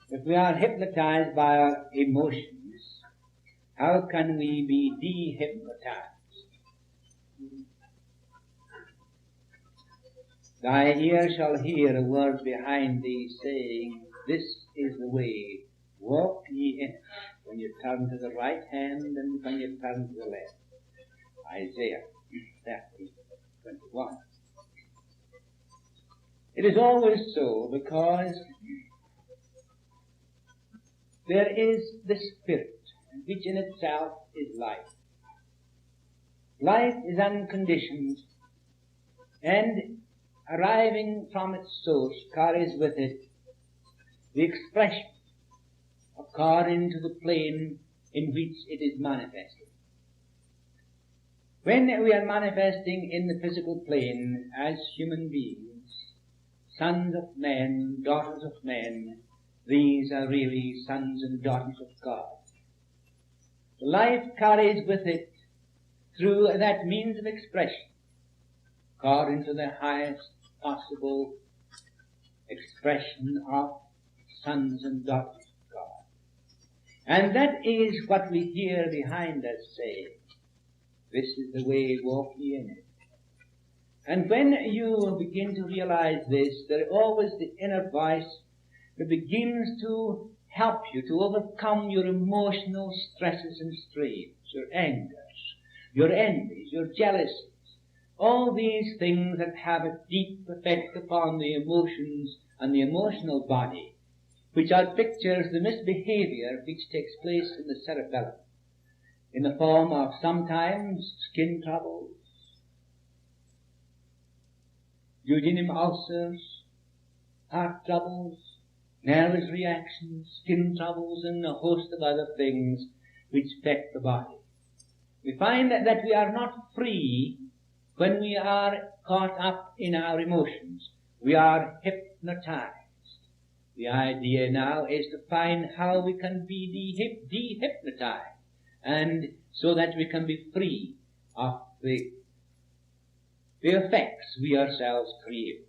If we are hypnotized by our emotions, how can we be de-hypnotized? Thy ear shall hear a word behind thee saying, This is the way, walk ye in it, when you turn to the right hand and when you turn to the left. Isaiah 30:21. It is always so, because there is the Spirit, which in itself is life. Life is unconditioned, and arriving from its source carries with it the expression according to the plane in which it is manifested. When we are manifesting in the physical plane as human beings, sons of men, daughters of men, these are really sons and daughters of God. Life carries with it, through that means of expression, according to the highest possible expression of sons and daughters of God. And that is what we hear behind us say, This is the way, walk ye in it. And when you begin to realize this, there is always the inner voice that begins to help you to overcome your emotional stresses and strains, your angers, your envies, your jealousies, all these things that have a deep effect upon the emotions and the emotional body, which are pictures of the misbehavior which takes place in the cerebellum, in the form of sometimes skin troubles, duodenum ulcers, heart troubles, nervous reactions, skin troubles, and a host of other things which affect the body. We find that we are not free when we are caught up in our emotions. We are hypnotized. The idea now is to find how we can be de-hypnotized, and so that we can be free of the effects we ourselves create.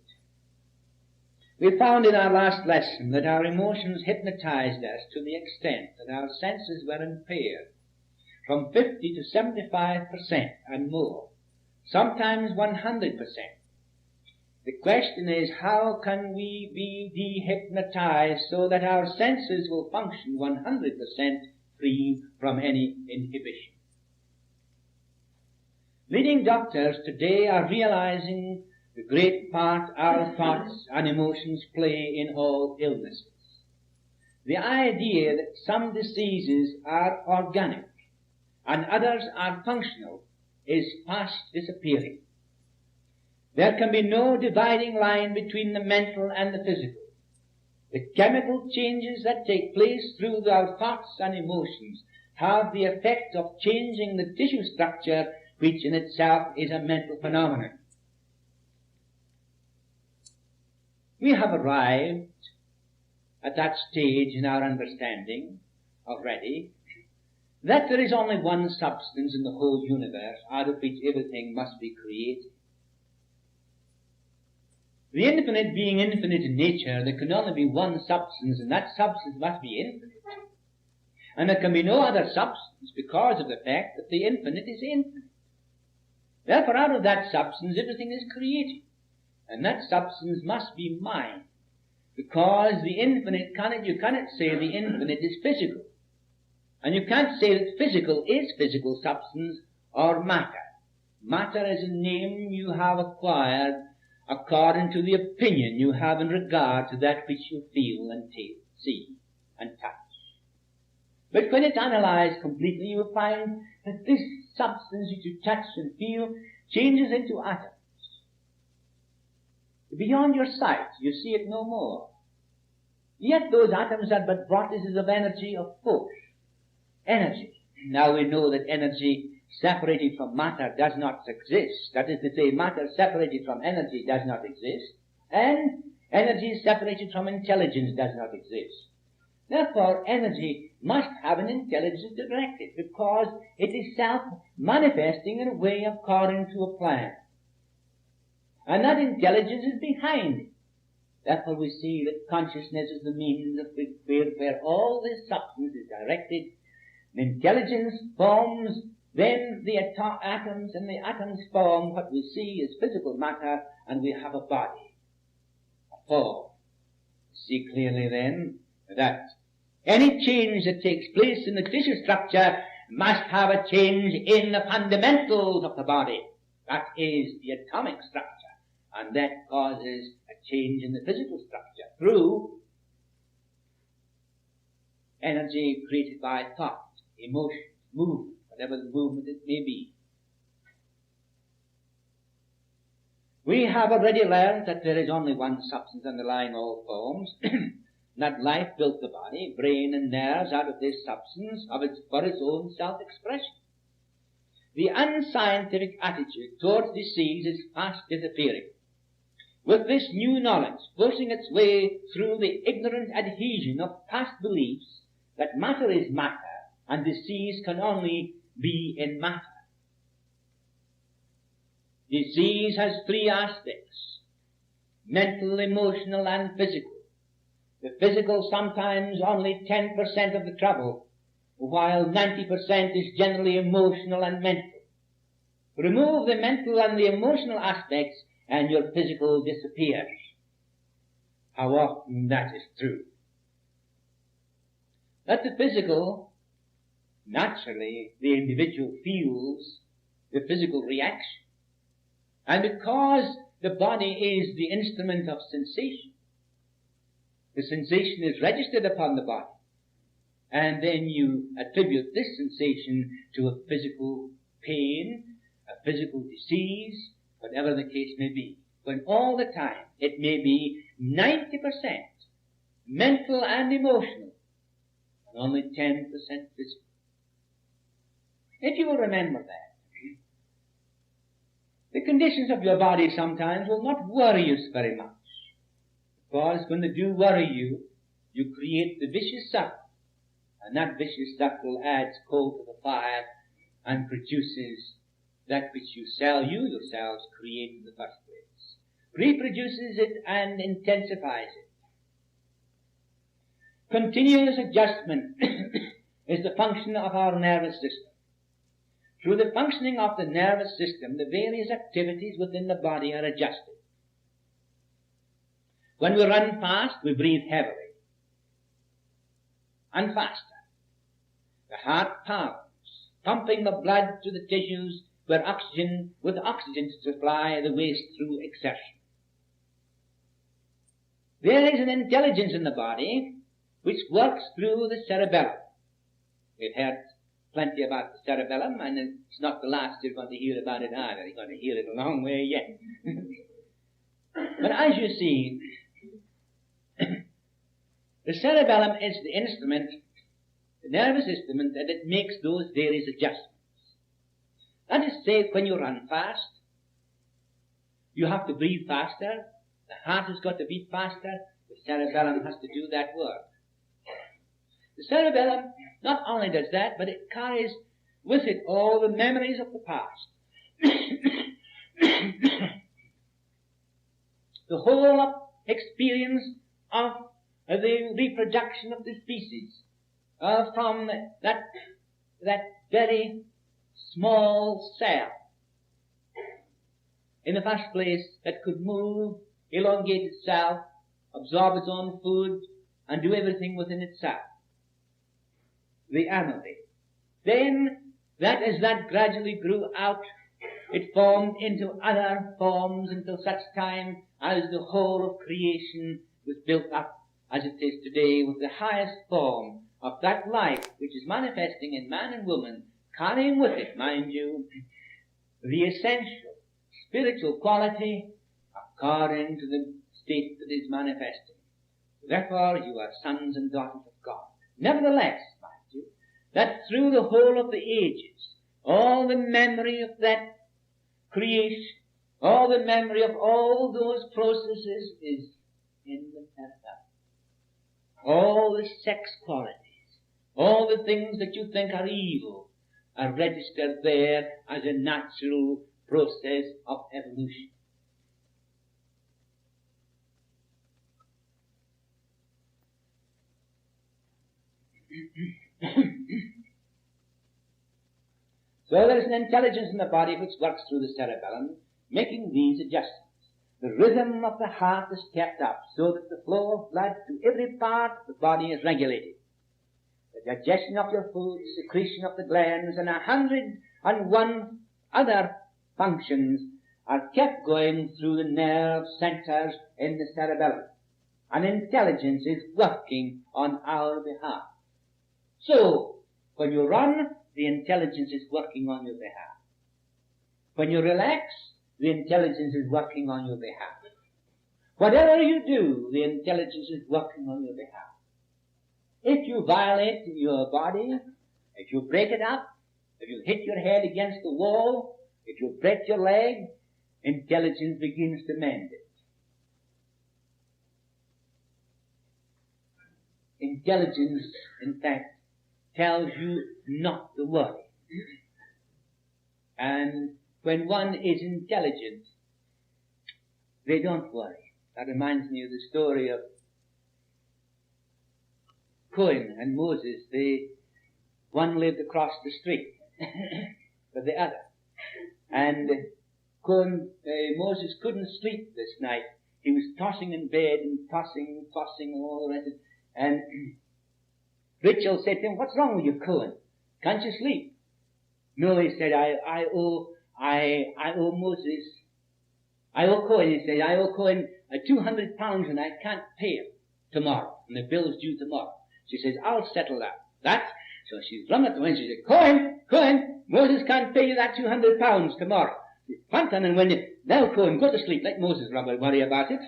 We found in our last lesson that our emotions hypnotized us to the extent that our senses were impaired from 50 to 75% and more, sometimes 100%. The question is, how can we be de-hypnotized so that our senses will function 100% free from any inhibition? Leading doctors today are realizing the great part our thoughts and emotions play in all illnesses. The idea that some diseases are organic and others are functional is fast disappearing. There can be no dividing line between the mental and the physical. The chemical changes that take place through our thoughts and emotions have the effect of changing the tissue structure, which in itself is a mental phenomenon. We have arrived at that stage in our understanding already that there is only one substance in the whole universe out of which everything must be created. The infinite being infinite in nature, there can only be one substance, and that substance must be infinite. And there can be no other substance because of the fact that the infinite is infinite. Therefore, out of that substance, everything is created. And that substance must be mind, because the infinite you cannot say the infinite is physical. And you can't say that physical is physical substance or matter. Matter is a name you have acquired according to the opinion you have in regard to that which you feel and see and touch. But when it's analyzed completely, you will find that this substance which you touch and feel changes into atoms. Beyond your sight, you see it no more. Yet those atoms are but vortices of energy, of force. Energy. Now we know that energy separated from matter does not exist. That is to say, matter separated from energy does not exist, and energy separated from intelligence does not exist. Therefore, energy must have an intelligence directed, because it is self-manifesting in a way according to a plan. And that intelligence is behind it. Therefore we see that consciousness is the means of where all this substance is directed. Intelligence forms then the atoms, and the atoms form what we see as physical matter, and we have a body, a form. See clearly then that any change that takes place in the tissue structure must have a change in the fundamentals of the body. That is the atomic structure. And that causes a change in the physical structure through energy created by thought, emotion, movement, whatever the movement it may be. We have already learned that there is only one substance underlying all forms, that life built the body, brain and nerves out of this substance for its own self-expression. The unscientific attitude towards disease is fast disappearing. With this new knowledge forcing its way through the ignorant adhesion of past beliefs that matter is matter and disease can only be in matter. Disease has three aspects: mental, emotional, and physical. The physical sometimes only 10% of the trouble, while 90% is generally emotional and mental. Remove the mental and the emotional aspects and your physical disappears. How often that is true. That the physical, naturally the individual feels the physical reaction. And because the body is the instrument of sensation, the sensation is registered upon the body. And then you attribute this sensation to a physical pain, a physical disease, whatever the case may be. When all the time it may be 90% mental and emotional, and only 10% physical. If you will remember that, the conditions of your body sometimes will not worry you very much, because when they do worry you, you create the vicious circle, and that vicious circle adds coal to the fire and produces that which you yourselves create in the first place, reproduces it and intensifies it. Continuous adjustment is the function of our nervous system. Through the functioning of the nervous system, the various activities within the body are adjusted. When we run fast, we breathe heavily and faster. The heart pounds, pumping the blood to the tissues with oxygen to supply the waste through exertion. There is an intelligence in the body which works through the cerebellum. We've heard plenty about the cerebellum, and it's not the last you're going to hear about it either. You're going to hear it a long way yet. But as you see, the cerebellum is the instrument, the nervous instrument, that it makes those various adjustments. That is to say, when you run fast, you have to breathe faster, the heart has got to beat faster, the cerebellum has to do that work. The cerebellum not only does that, but it carries with it all the memories of the past. The whole experience of the reproduction of the species from that very small cell, in the first place, that could move, elongate itself, absorb its own food, and do everything within itself. The annulate. Then, that as that gradually grew out, it formed into other forms until such time as the whole of creation was built up as it is today, with the highest form of that life which is manifesting in man and woman, carrying with it, mind you, the essential spiritual quality according to the state that is manifesting. Therefore, you are sons and daughters of God. Nevertheless, mind you, that through the whole of the ages, all the memory of that creation, all the memory of all those processes is in the cerebellum. All the sex qualities, all the things that you think are evil, are registered there as a natural process of evolution. So there is an intelligence in the body which works through the cerebellum, making these adjustments. The rhythm of the heart is kept up so that the flow of blood to every part of the body is regulated. The digestion of your food, secretion of the glands, and 101 other functions are kept going through the nerve centers in the cerebellum. And intelligence is working on our behalf. So, when you run, the intelligence is working on your behalf. When you relax, the intelligence is working on your behalf. Whatever you do, the intelligence is working on your behalf. If you violate your body, if you break it up, if you hit your head against the wall, if you break your leg, intelligence begins to mend it. Intelligence, in fact, tells you not to worry. And when one is intelligent, they don't worry. That reminds me of the story of Cohen and Moses. One lived across the street from the other. And Moses couldn't sleep this night. He was tossing in bed and tossing and all the rest of it. And Rachel said to him, "What's wrong with you, Cohen? Can't you sleep?" "No," he said, I owe Moses. I owe Cohen, he said, I owe Cohen £200 and I can't pay him tomorrow. And the bill's due tomorrow. She says, "I'll settle that." So she's run up to him and she said, Cohen, Moses can't pay you that £200 tomorrow. One time and when you, "Now, Cohen, go to sleep. Let Moses worry about it."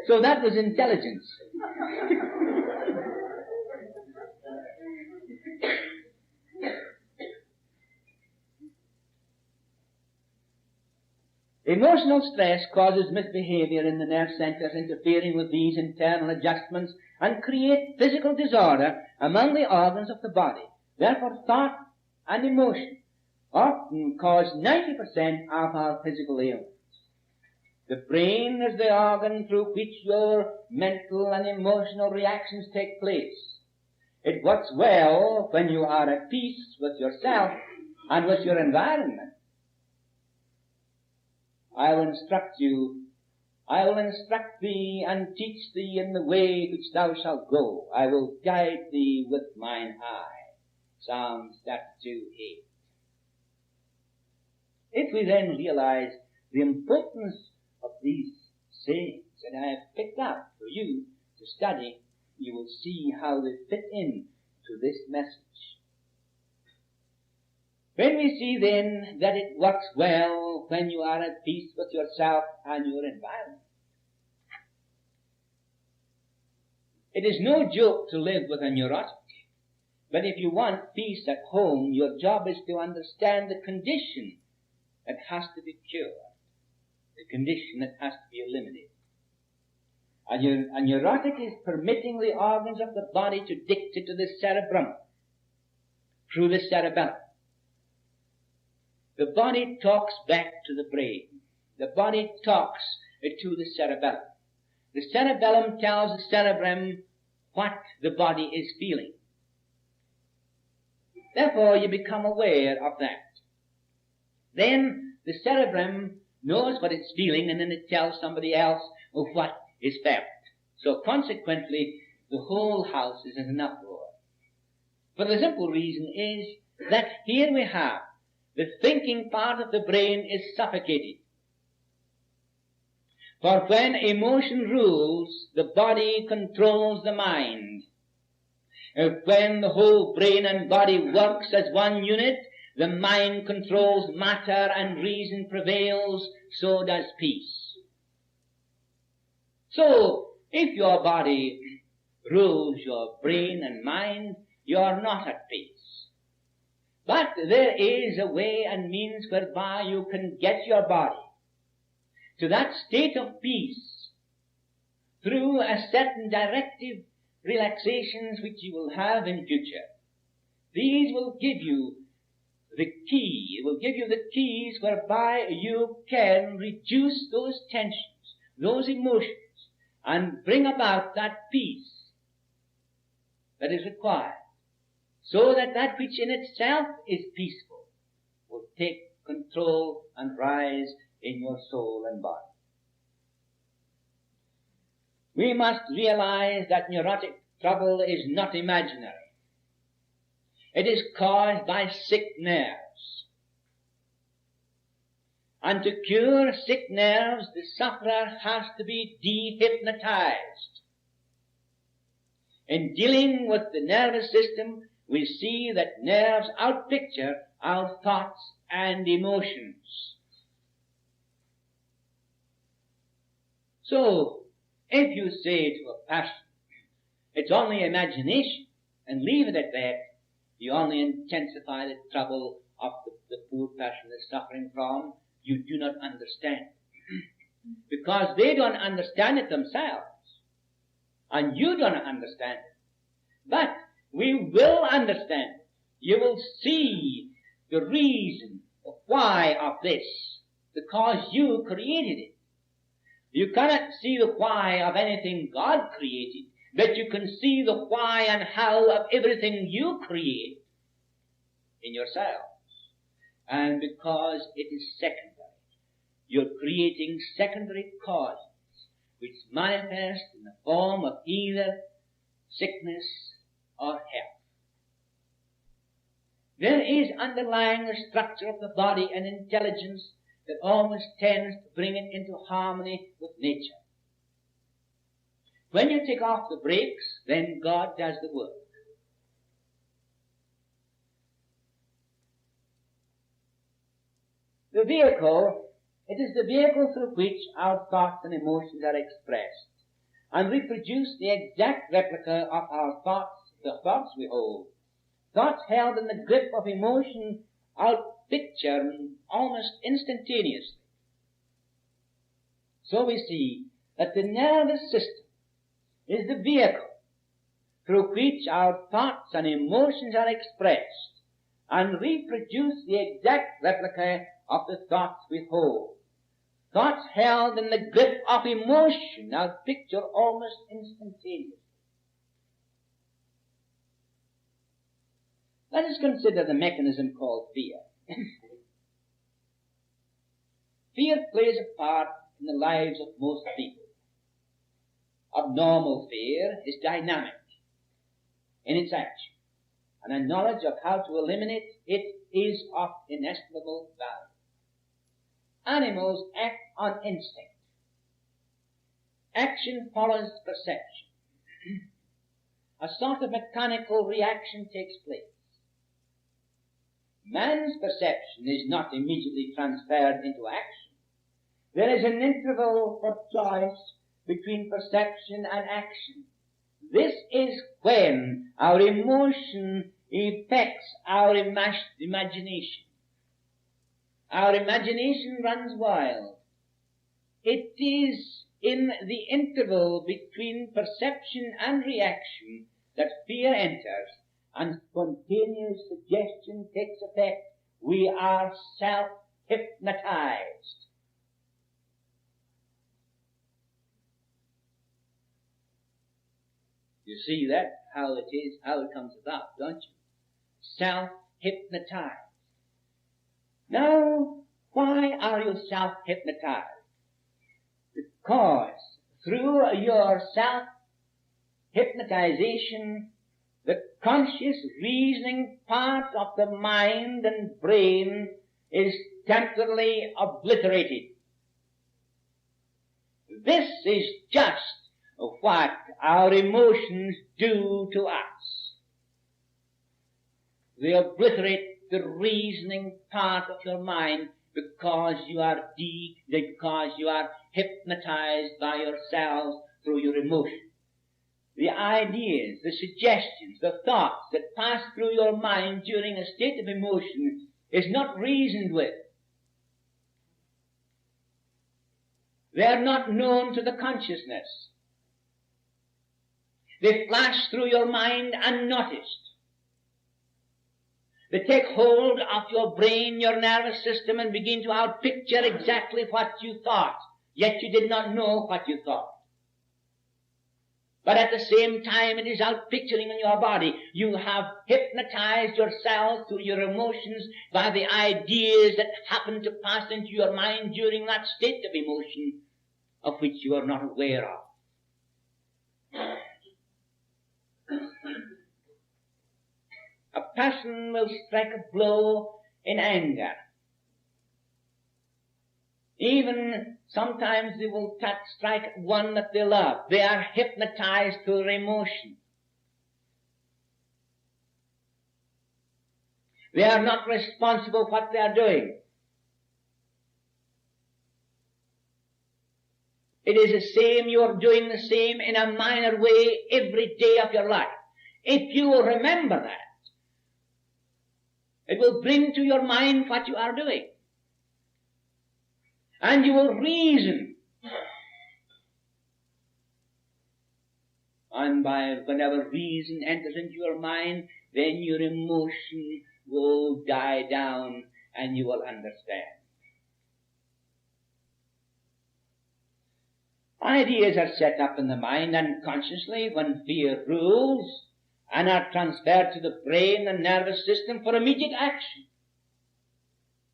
So that was intelligence. Emotional stress causes misbehavior in the nerve centers, interfering with these internal adjustments and create physical disorder among the organs of the body. Therefore, thought and emotion often cause 90% of our physical ailments. The brain is the organ through which your mental and emotional reactions take place. It works well when you are at peace with yourself and with your environment. I will instruct thee and teach thee in the way which thou shalt go. I will guide thee with mine eye. Psalms 32:8. If we then realize the importance of these sayings that I have picked out for you to study, you will see how they fit in to this message. When we see then that it works well when you are at peace with yourself and your environment, it is no joke to live with a neurotic. But if you want peace at home, your job is to understand the condition that has to be cured, the condition that has to be eliminated. A neurotic is permitting the organs of the body to dictate to the cerebrum through the cerebellum. The body talks back to the brain. The body talks to the cerebellum. The cerebellum tells the cerebrum what the body is feeling. Therefore, you become aware of that. Then the cerebrum knows what it's feeling, and then it tells somebody else of what is felt. So consequently, the whole house is in an uproar. For the simple reason is that here we have the thinking part of the brain is suffocated. For when emotion rules, the body controls the mind. When the whole brain and body works as one unit, the mind controls matter and reason prevails, so does peace. So, if your body rules your brain and mind, you are not at peace. But there is a way and means whereby you can get your body to that state of peace through a certain directive relaxations which you will have in future. These will give you the key. It will give you the keys whereby you can reduce those tensions, those emotions, and bring about that peace that is required, so that that which in itself is peaceful will take control and rise in your soul and body. We must realize that neurotic trouble is not imaginary. It is caused by sick nerves. And to cure sick nerves, the sufferer has to be dehypnotized. In dealing with the nervous system, we see that nerves outpicture our thoughts and emotions. So, if you say to a person, it's only imagination, and leave it at that, you only intensify the trouble of the poor person is suffering from. You do not understand. Because they don't understand it themselves. And you don't understand it. But we will understand it. You will see the reason, the why of this, because you created it. You cannot see the why of anything God created, but you can see the why and how of everything you create in yourselves. And because it is secondary, you're creating secondary causes which manifest in the form of either sickness or health. There is underlying the structure of the body and intelligence that always tends to bring it into harmony with nature. When you take off the brakes, then God does the work. The vehicle, it is the vehicle through which our thoughts and emotions are expressed and reproduce the exact replica of our thoughts, the thoughts we hold. Thoughts held in the grip of emotion outpicture almost instantaneously. So we see that the nervous system is the vehicle through which our thoughts and emotions are expressed and reproduce the exact replica of the thoughts we hold. Thoughts held in the grip of emotion outpicture almost instantaneously. Let us consider the mechanism called fear. Fear plays a part in the lives of most people. Abnormal fear is dynamic in its action, and a knowledge of how to eliminate it is of inestimable value. Animals act on instinct. Action follows perception. A sort of mechanical reaction takes place. Man's perception is not immediately transferred into action. There is an interval for choice between perception and action. This is when our emotion affects our imagination. Our imagination runs wild. It is in the interval between perception and reaction that fear enters and spontaneous suggestion takes effect. We are self-hypnotized. You see that, how it is, how it comes about, don't you? Self-hypnotized. Now, why are you self-hypnotized? Because through your self-hypnotization, the conscious reasoning part of the mind and brain is temporarily obliterated. This is just what our emotions do to us. They obliterate the reasoning part of your mind because you are hypnotized by yourselves through your emotions. The ideas, the suggestions, the thoughts that pass through your mind during a state of emotion is not reasoned with. They are not known to the consciousness. They flash through your mind unnoticed. They take hold of your brain, your nervous system, and begin to outpicture exactly what you thought, yet you did not know what you thought. But at the same time, it is outpicturing in your body. You have hypnotized yourself through your emotions by the ideas that happen to pass into your mind during that state of emotion of which you are not aware of. A person will strike a blow in anger. Even sometimes they will strike one that they love. They are hypnotized through their emotion. They are not responsible for what they are doing. It is the same, you are doing the same in a minor way every day of your life. If you will remember that, it will bring to your mind what you are doing. And you will reason. And whenever reason enters into your mind, then your emotion will die down and you will understand. Ideas are set up in the mind unconsciously when fear rules and are transferred to the brain and nervous system for immediate action.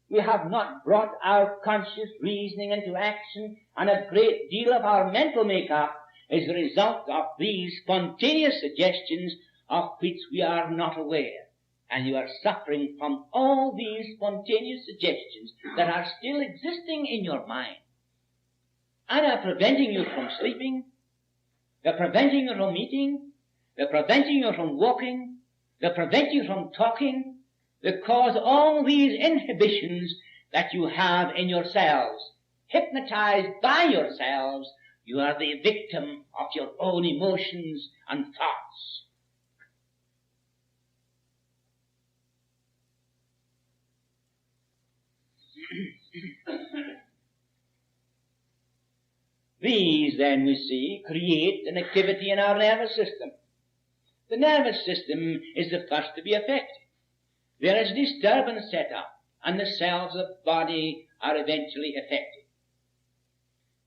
We have not brought our conscious reasoning into action, and a great deal of our mental makeup is a result of these spontaneous suggestions of which we are not aware. And you are suffering from all these spontaneous suggestions that are still existing in your mind and are preventing you from sleeping, they're preventing you from eating, they're preventing you from walking, they prevent you from talking, they cause all these inhibitions that you have in yourselves. Hypnotized by yourselves, you are the victim of your own emotions and thoughts. These, then, we see, create an activity in our nervous system. The nervous system is the first to be affected. There is disturbance set up, and the cells of the body are eventually affected.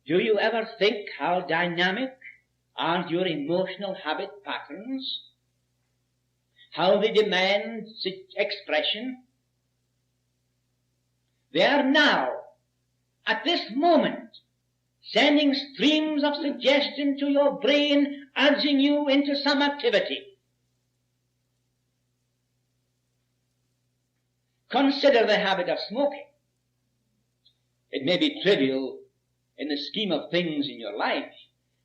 Do you ever think how dynamic are your emotional habit patterns? How they demand expression? They are now, at this moment, sending streams of suggestion to your brain, urging you into some activity. Consider the habit of smoking. It may be trivial in the scheme of things in your life.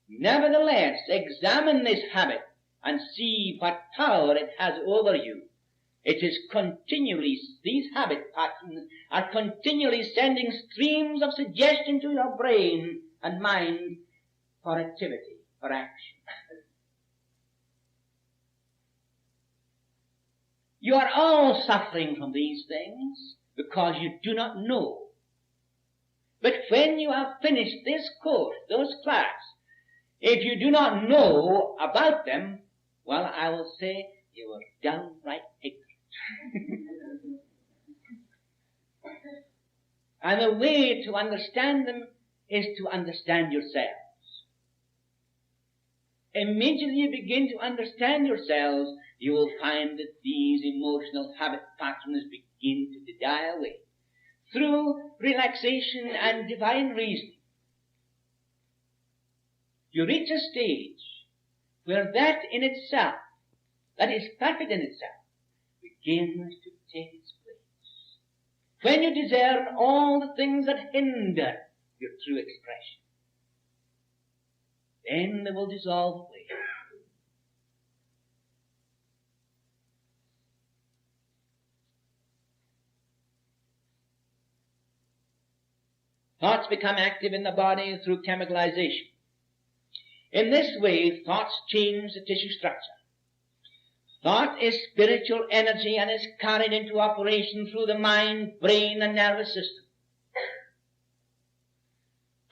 Nevertheless, examine this habit and see what power it has over you. It is continually, these habit patterns are continually sending streams of suggestion to your brain and mind for activity, for action. You are all suffering from these things because you do not know. But when you have finished this course, this class, if you do not know about them, well, I will say you are downright ignorant. And the way to understand them is to understand yourselves. Immediately you begin to understand yourselves, you will find that these emotional habit patterns begin to die away through relaxation and divine reasoning. You reach a stage where that in itself, that is perfect in itself, begins to take its place. When you discern all the things that hinder your true expression, then they will dissolve away. Thoughts become active in the body through chemicalization. In this way, thoughts change the tissue structure. Thought is spiritual energy and is carried into operation through the mind, brain, and nervous system.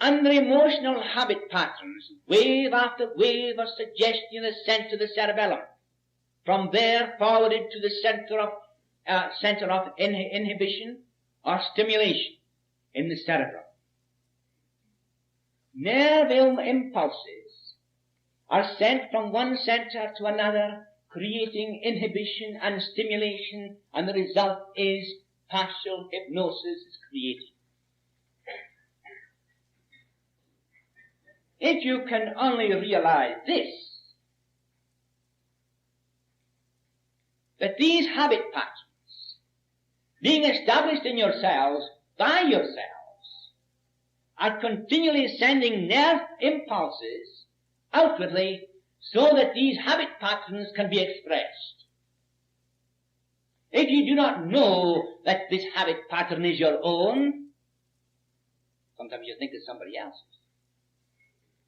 Under emotional habit patterns, wave after wave of suggestion is sent to the cerebellum. From there, forwarded to the center of center of inhibition or stimulation in the cerebrum. Nerve impulses are sent from one center to another, creating inhibition and stimulation, and the result is partial hypnosis is created. If you can only realize this, that these habit patterns, being established in yourselves by yourselves, are continually sending nerve impulses outwardly so that these habit patterns can be expressed. If you do not know that this habit pattern is your own, sometimes you think it's somebody else's.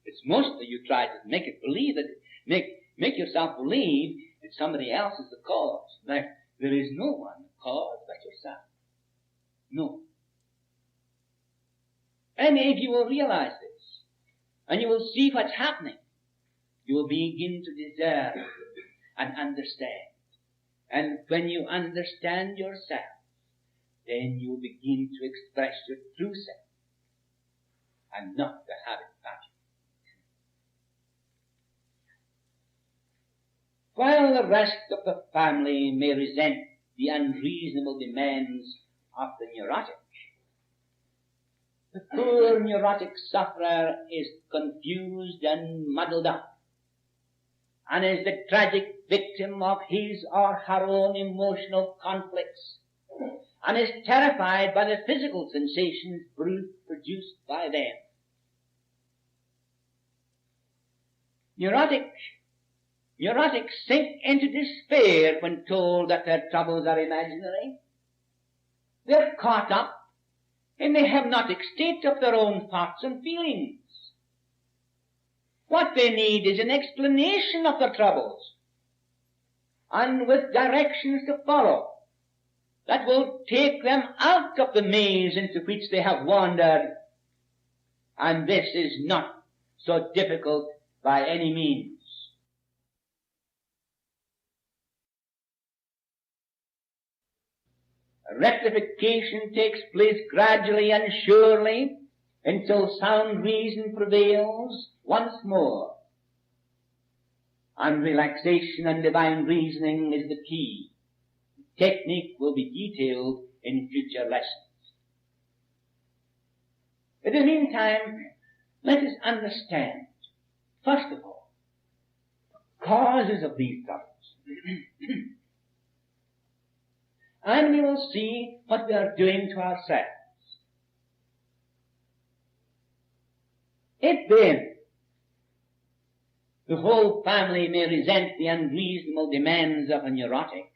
It's mostly you try to make it believe that, make yourself believe that somebody else is the cause. Like, there is no one cause but yourself. No. And if you will realize this, and you will see what's happening, you will begin to discern and understand. And when you understand yourself, then you will begin to express your true self, and not the habit pattern. While the rest of the family may resent the unreasonable demands of the neurotic, the poor neurotic sufferer is confused and muddled up, and is the tragic victim of his or her own emotional conflicts, and is terrified by the physical sensations produced by them. Neurotics sink into despair when told that their troubles are imaginary. They're caught up in the hypnotic state of their own thoughts and feelings. What they need is an explanation of their troubles, and with directions to follow that will take them out of the maze into which they have wandered. And this is not so difficult by any means. Rectification takes place gradually and surely until sound reason prevails once more. And relaxation and divine reasoning is the key. Technique will be detailed in future lessons. In the meantime, let us understand, first of all, the causes of these troubles. And we will see what we are doing to ourselves. If then the whole family may resent the unreasonable demands of a neurotic,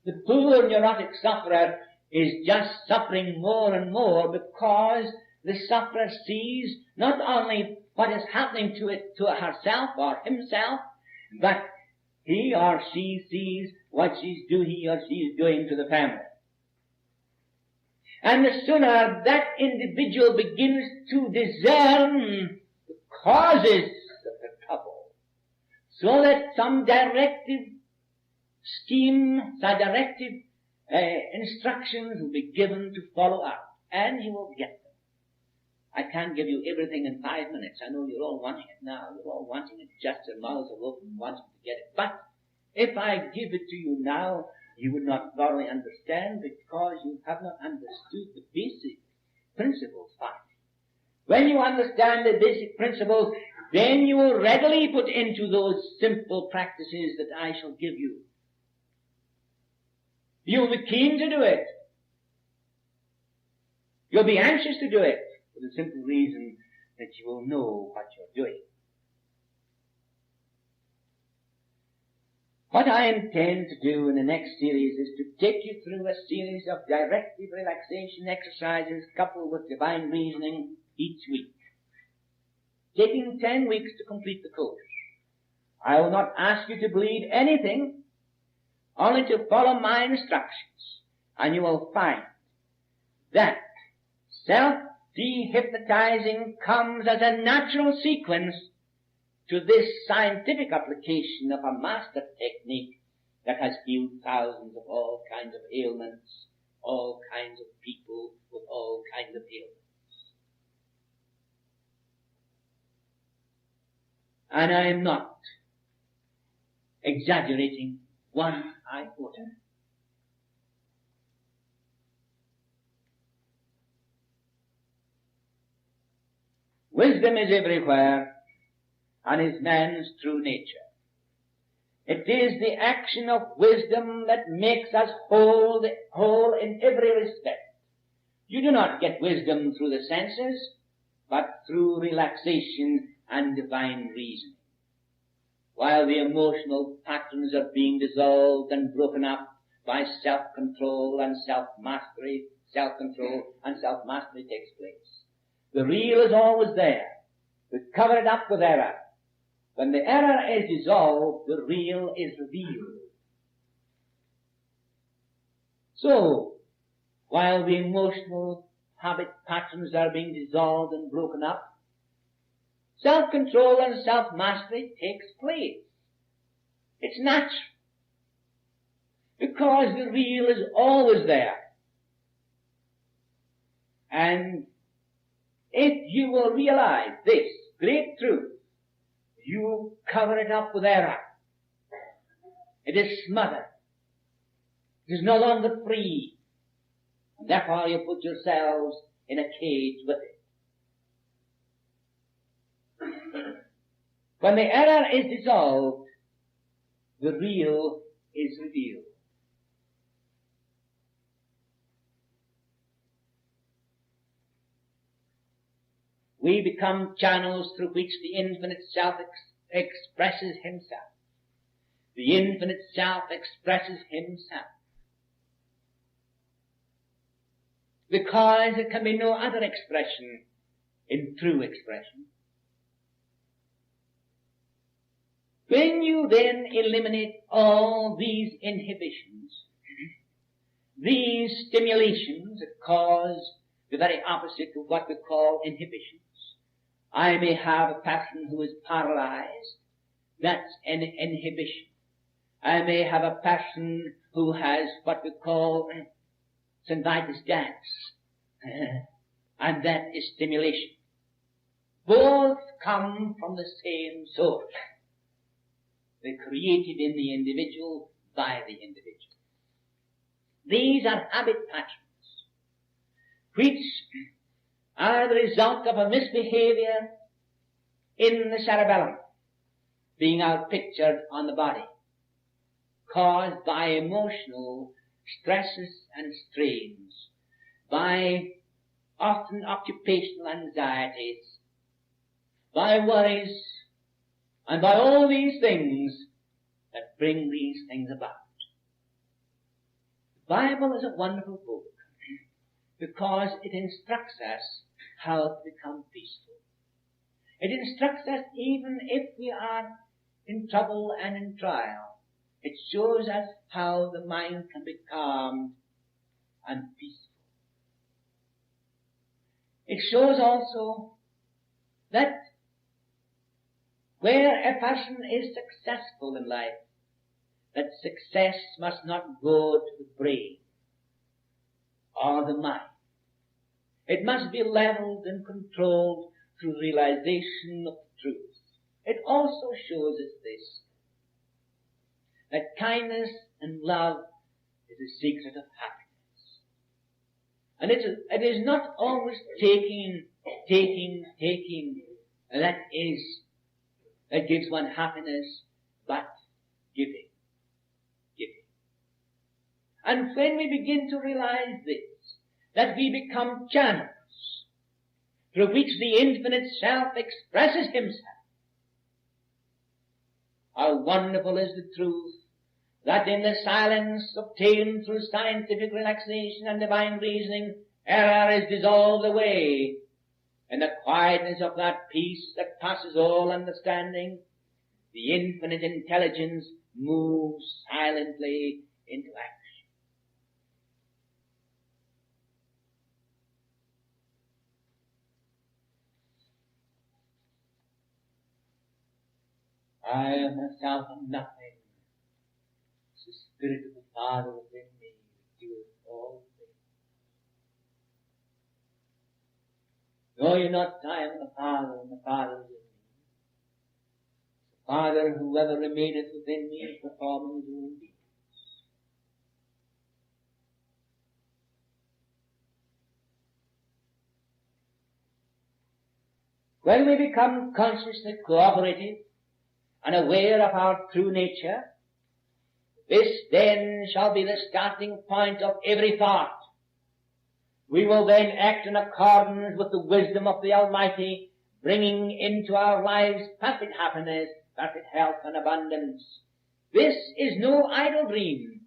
the poor neurotic sufferer is just suffering more and more because the sufferer sees not only what is happening to herself or himself, but he or she sees what he or she is doing to the family. And the sooner that individual begins to discern the causes of the trouble, so that some directive scheme, some directive instructions will be given to follow up, and he will get them. I can't give you everything in 5 minutes. I know you're all wanting it now. You're all wanting it just your mouths are open, wanting to get it. But if I give it to you now, you would not thoroughly understand because you have not understood the basic principles of it. When you understand the basic principles, then you will readily put into those simple practices that I shall give you. You'll be keen to do it. You'll be anxious to do it for the simple reason that you will know what you're doing. What I intend to do in the next series is to take you through a series of directive relaxation exercises coupled with divine reasoning each week, taking 10 weeks to complete the course. I will not ask you to believe anything, only to follow my instructions, and you will find that self-dehypnotizing comes as a natural sequence to this scientific application of a master technique that has healed thousands of all kinds of ailments, all kinds of people with all kinds of ailments. And I am not exaggerating one iota. Wisdom is everywhere and is man's true nature. It is the action of wisdom that makes us whole in every respect. You do not get wisdom through the senses, but through relaxation and divine reasoning. While the emotional patterns are being dissolved and broken up by self-control and self-mastery, self-control and self-mastery takes place. The real is always there. We cover it up with error. When the error is dissolved, the real is revealed. So, while the emotional habit patterns are being dissolved and broken up, self-control and self-mastery takes place. It's natural. Because the real is always there. And if you will realize this great truth, you cover it up with error. It is smothered. It is no longer free. And therefore you put yourselves in a cage with it. When the error is dissolved, the real is revealed. We become channels through which the infinite self expresses himself. The infinite self expresses himself. Because there can be no other expression in true expression. When you then eliminate all these inhibitions, these stimulations that cause the very opposite of what we call inhibitions, I may have a person who is paralyzed. That's an inhibition. I may have a person who has what we call synovitis dance. And that is stimulation. Both come from the same source. They're created in the individual by the individual. These are habit patterns, which are the result of a misbehavior in the cerebellum, being outpictured on the body, caused by emotional stresses and strains, by often occupational anxieties, by worries, and by all these things that bring these things about. The Bible is a wonderful book because it instructs us how to become peaceful. It instructs us even if we are in trouble and in trial. It shows us how the mind can be calmed and peaceful. It shows also that where a person is successful in life, that success must not go to the brain or the mind. It must be leveled and controlled through realization of truth. It also shows us this, that kindness and love is the secret of happiness. And it is not always taking, that gives one happiness, but giving. And when we begin to realize this, that we become channels through which the infinite self expresses himself, how wonderful is the truth that in the silence obtained through scientific relaxation and divine reasoning, error is dissolved away. In the quietness of that peace that passes all understanding, the infinite intelligence moves silently into action. I myself am nothing. It's the Spirit of the Father within me doeth all things. Know ye not I am the Father, and the Father is in me? The Father, whoever remaineth within me, is performing his own deeds. When we become consciously cooperative and aware of our true nature, this then shall be the starting point of every thought. We will then act in accordance with the wisdom of the Almighty, bringing into our lives perfect happiness, perfect health and abundance. This is no idle dream.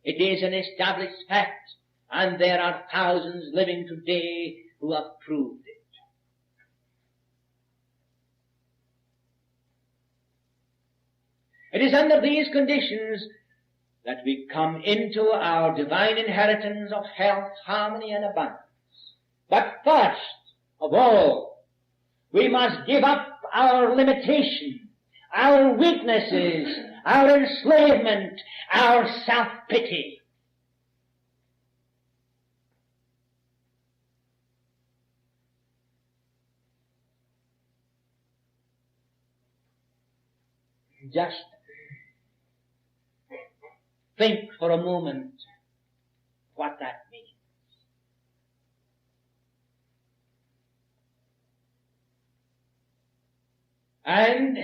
It is an established fact, and there are thousands living today who have proved it. It is under these conditions that we come into our divine inheritance of health, harmony, and abundance. But first of all, we must give up our limitation, our weaknesses, our enslavement, our self-pity. Just think for a moment what that means. And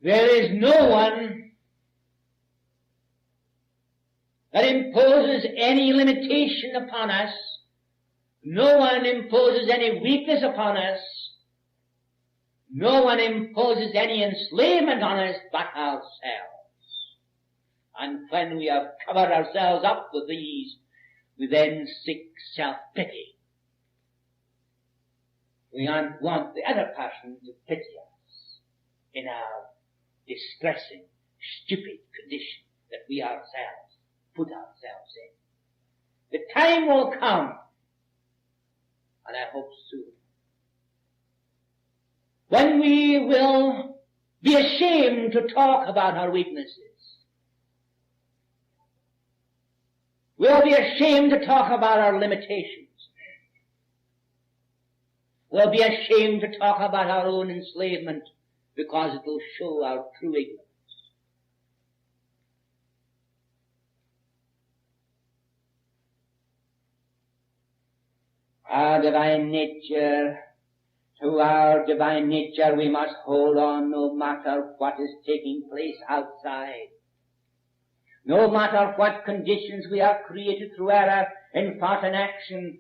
there is no one that imposes any limitation upon us. No one imposes any weakness upon us. No one imposes any enslavement on us but ourselves. And when we have covered ourselves up with these, we then seek self-pity. We want the other person to pity us in our distressing, stupid condition that we ourselves put ourselves in. The time will come, and I hope soon, when we will be ashamed to talk about our weaknesses. We'll be ashamed to talk about our limitations. We'll be ashamed to talk about our own enslavement because it will show our true ignorance. Our divine nature, to our divine nature we must hold on no matter what is taking place outside. No matter what conditions we have created through error in thought and action,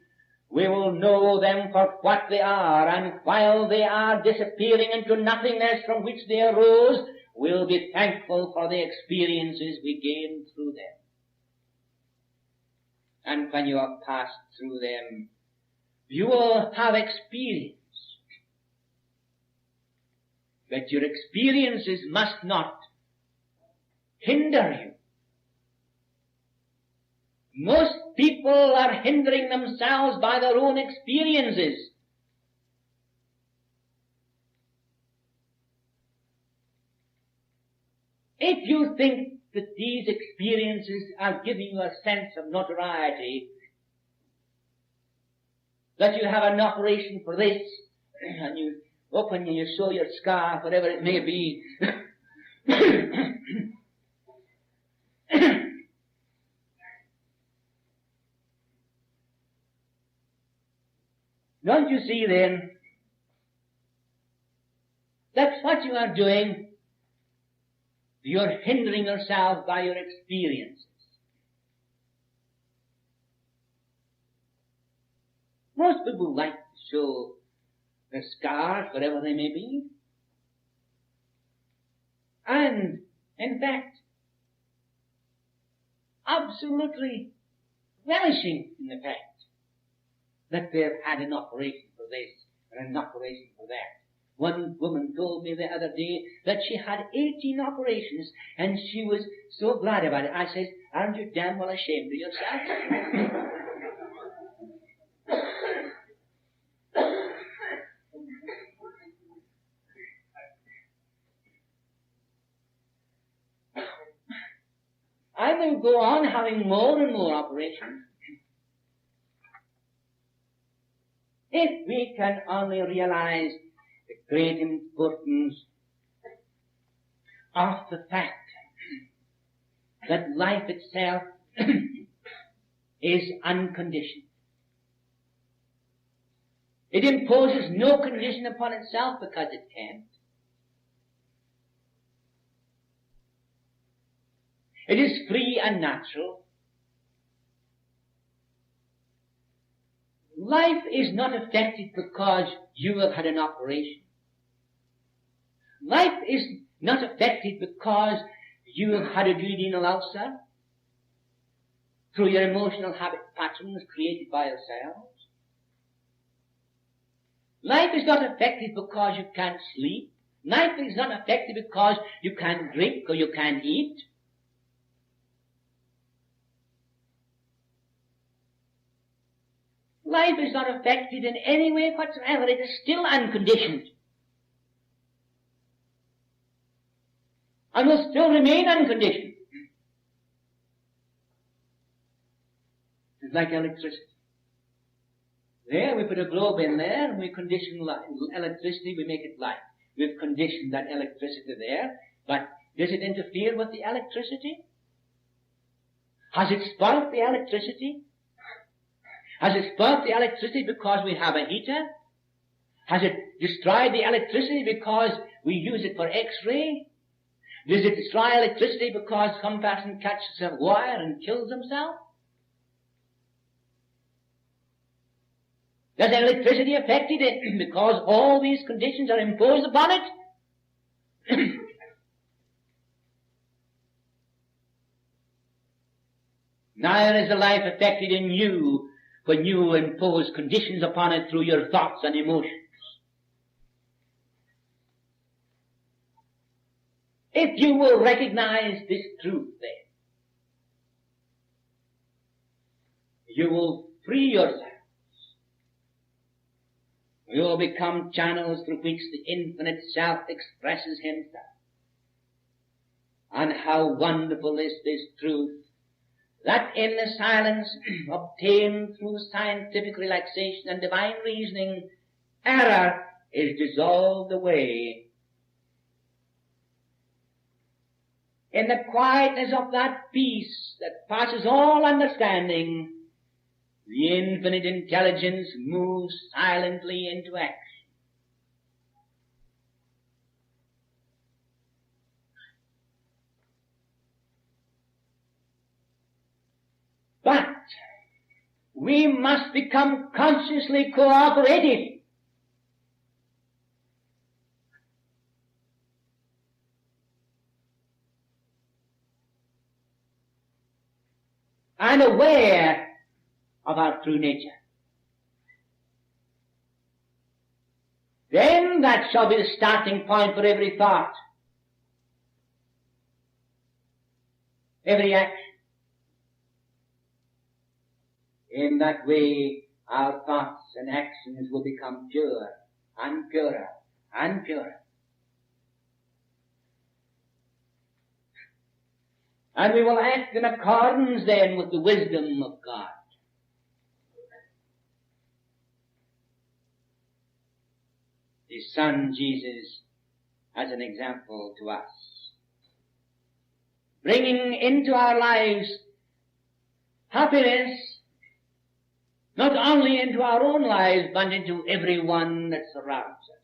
we will know them for what they are, and while they are disappearing into nothingness from which they arose, we'll be thankful for the experiences we gained through them. And when you have passed through them, you will have experience. But your experiences must not hinder you. Most people are hindering themselves by their own experiences. If you think that these experiences are giving you a sense of notoriety, that you have an operation for this, and you open and you show your scar, whatever it may be, don't you see then that's what you are doing? You're hindering yourself by your experiences. Most people like to show their scars, whatever they may be, and in fact absolutely relishing in the fact that they've had an operation for this and an operation for that. One woman told me the other day that she had 18 operations and she was so glad about it. I said, aren't you damn well ashamed of yourself? to go on having more and more operations. If we can only realize the great importance of the fact that life itself is unconditioned. It imposes no condition upon itself because it can't. It is free and natural. Life is not affected because you have had an operation. Life is not affected because you have had a duodenal ulcer through your emotional habit patterns created by yourselves. Life is not affected because you can't sleep. Life is not affected because you can't drink or you can't eat. Life is not affected in any way whatsoever. It is still unconditioned. And will still remain unconditioned. It's like electricity. There, we put a globe in there, and we condition electricity, we make it light. We've conditioned that electricity there, but does it interfere with the electricity? Has it spoilt the electricity? Has it spoilt the electricity because we have a heater? Has it destroyed the electricity because we use it for X-ray? Does it destroy electricity because some person catches a wire and kills himself? Does electricity affect it because all these conditions are imposed upon it? Neither is the life affected in you when you impose conditions upon it through your thoughts and emotions. If you will recognize this truth, then, you will free yourselves. You will become channels through which the infinite self expresses himself. And how wonderful is this truth, that in the silence obtained through scientific relaxation and divine reasoning, error is dissolved away. In the quietness of that peace that passes all understanding, the infinite intelligence moves silently into action. But we must become consciously cooperative. And aware of our true nature. Then that shall be the starting point for every thought, every action. In that way, our thoughts and actions will become pure and purer and purer. And we will act in accordance then with the wisdom of God. His Son Jesus as an example to us, bringing into our lives happiness, not only into our own lives, but into everyone that surrounds us.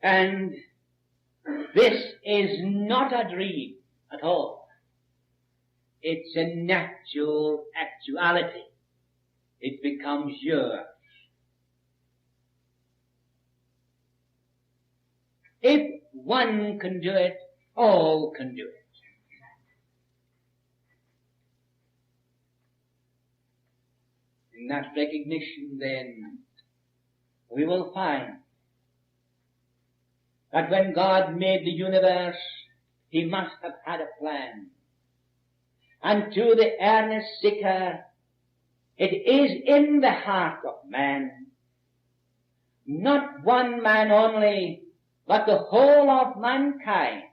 And this is not a dream at all. It's a natural actuality. It becomes yours. If one can do it, all can do it. In that recognition, then, we will find that when God made the universe, he must have had a plan. And to the earnest seeker, it is in the heart of man, not one man only, but the whole of mankind.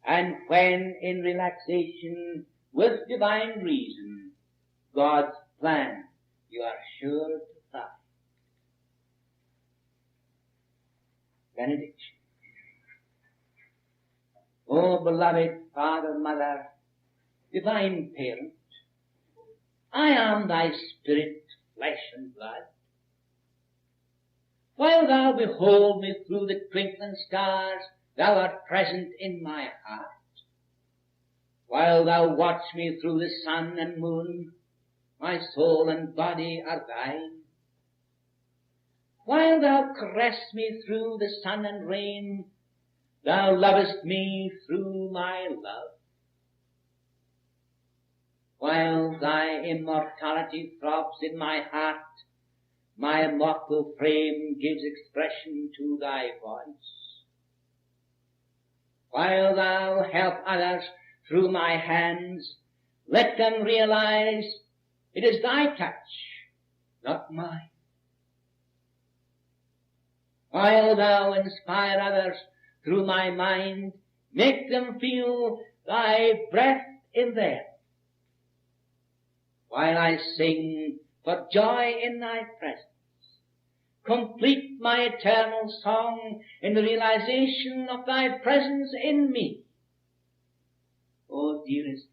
And when in relaxation with divine reason, God's plan, you are sure to find. Benediction. Oh, beloved Father, Mother, divine Parent, I am thy spirit, flesh and blood. While thou behold me through the twinkling stars, thou art present in my heart. While thou watch me through the sun and moon, my soul and body are thine. While thou caress me through the sun and rain, thou lovest me through my love. While thy immortality throbs in my heart, my immortal frame gives expression to thy voice. While thou help others through my hands, let them realize it is thy touch, not mine. While thou inspire others through my mind, make them feel thy breath in them. While I sing for joy in thy presence, complete my eternal song in the realization of thy presence in me. Oh, dearest